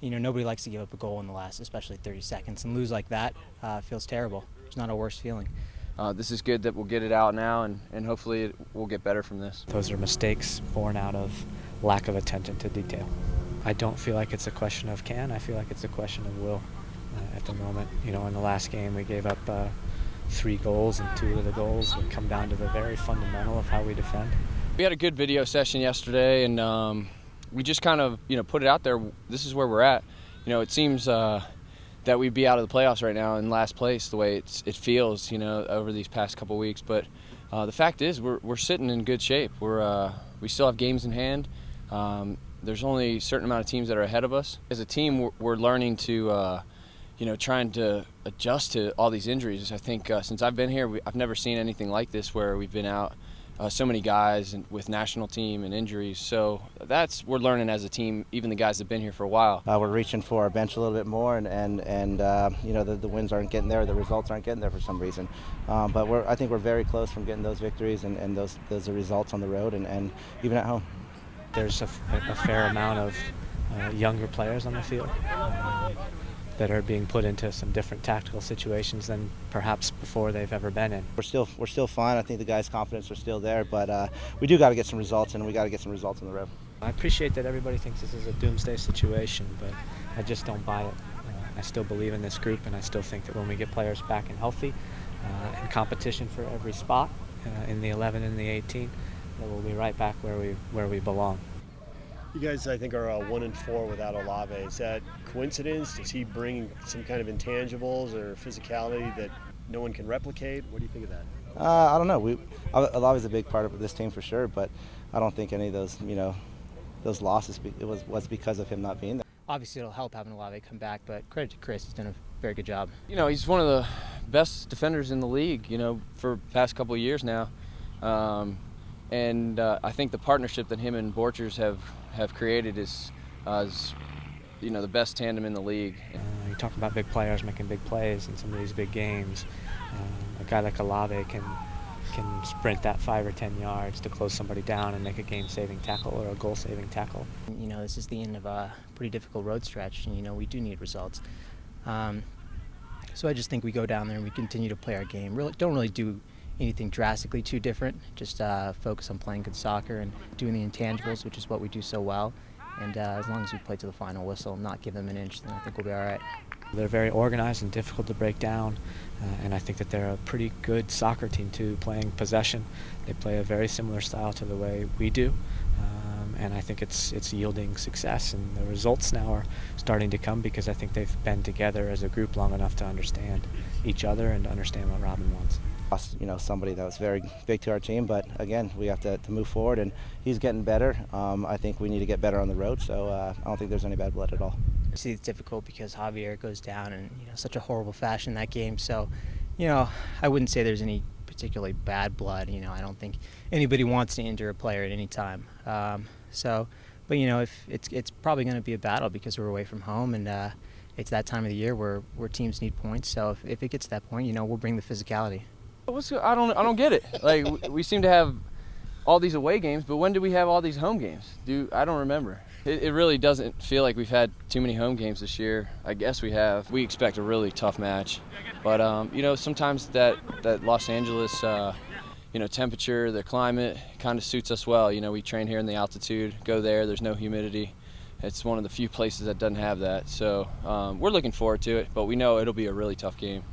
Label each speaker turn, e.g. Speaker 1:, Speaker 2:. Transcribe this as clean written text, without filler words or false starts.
Speaker 1: nobody likes to give up a goal in the last, especially 30 seconds, and lose like that feels terrible. It's not a worse feeling.
Speaker 2: This is good that we'll get it out now, and hopefully we'll get better from this.
Speaker 3: Those are mistakes born out of lack of attention to detail. I don't feel like it's a question of can, I feel like it's a question of will at the moment. In the last game we gave up 3 goals, and 2 of the goals would come down to the very fundamental of how we defend.
Speaker 2: We had a good video session yesterday, and we just kind of put it out there. This is where we're at. It seems that we'd be out of the playoffs right now in last place the way it feels over these past couple weeks, but the fact is we're sitting in good shape. We still have games in hand. There's only a certain amount of teams that are ahead of us. As a team, we're learning to trying to adjust to all these injuries. I think since I've been here, I've never seen anything like this where we've been out so many guys with national team and injuries. So we're learning as a team, even the guys that have been here for a while.
Speaker 4: We're reaching for our bench a little bit more, and the wins aren't getting there, the results aren't getting there for some reason. But I think we're very close from getting those victories and those results on the road and even at home.
Speaker 3: There's a fair amount of younger players on the field that are being put into some different tactical situations than perhaps before they've ever been in.
Speaker 4: We're still fine. I think the guys' confidence are still there, but we do got to get some results, and we got to get some results on the road.
Speaker 3: I appreciate that everybody thinks this is a doomsday situation, but I just don't buy it. I still believe in this group, and I still think that when we get players back and healthy, and competition for every spot in the 11 and the 18, that we'll be right back where we belong.
Speaker 5: You guys, I think, are 1-4 without Olave. Is that coincidence? Does he bring some kind of intangibles or physicality that no one can replicate? What do you think of that?
Speaker 4: I don't know. Olave's a big part of this team for sure, but I don't think any of those losses was because of him not being there.
Speaker 1: Obviously, it'll help having Olave come back, but credit to Chris, he's done a very good job.
Speaker 2: He's one of the best defenders in the league, for the past couple of years now. And I think the partnership that him and Borchers have created is the best tandem in the league.
Speaker 3: You talk about big players making big plays in some of these big games. A guy like Olave can sprint that 5 or 10 yards to close somebody down and make a game-saving tackle or a goal-saving tackle.
Speaker 1: This is the end of a pretty difficult road stretch, and we do need results. So I just think we go down there and we continue to play our game. Don't really do anything drastically too different. Just focus on playing good soccer and doing the intangibles, which is what we do so well. And as long as we play to the final whistle and not give them an inch, then I think we'll be all right.
Speaker 3: They're very organized and difficult to break down, and I think that they're a pretty good soccer team too, playing possession. They play a very similar style to the way we do, and I think it's yielding success, and the results now are starting to come because I think they've been together as a group long enough to understand each other and to understand what Robin wants.
Speaker 4: Somebody that was very big to our team, but again, we have to move forward, and he's getting better. I think we need to get better on the road, so I don't think there's any bad blood at all.
Speaker 1: See, it's difficult because Javier goes down in such a horrible fashion that game, so I wouldn't say there's any particularly bad blood. I don't think anybody wants to injure a player at any time. But if it's probably going to be a battle because we're away from home, and it's that time of the year where teams need points. So if it gets to that point, we'll bring the physicality.
Speaker 2: I don't get it. Like, we seem to have all these away games, but when do we have all these home games? I don't remember. It really doesn't feel like we've had too many home games this year. I guess we have. We expect a really tough match, but sometimes that Los Angeles temperature, the climate kind of suits us well. We train here in the altitude, go there's no humidity. It's one of the few places that doesn't have that. So we're looking forward to it, but we know it'll be a really tough game.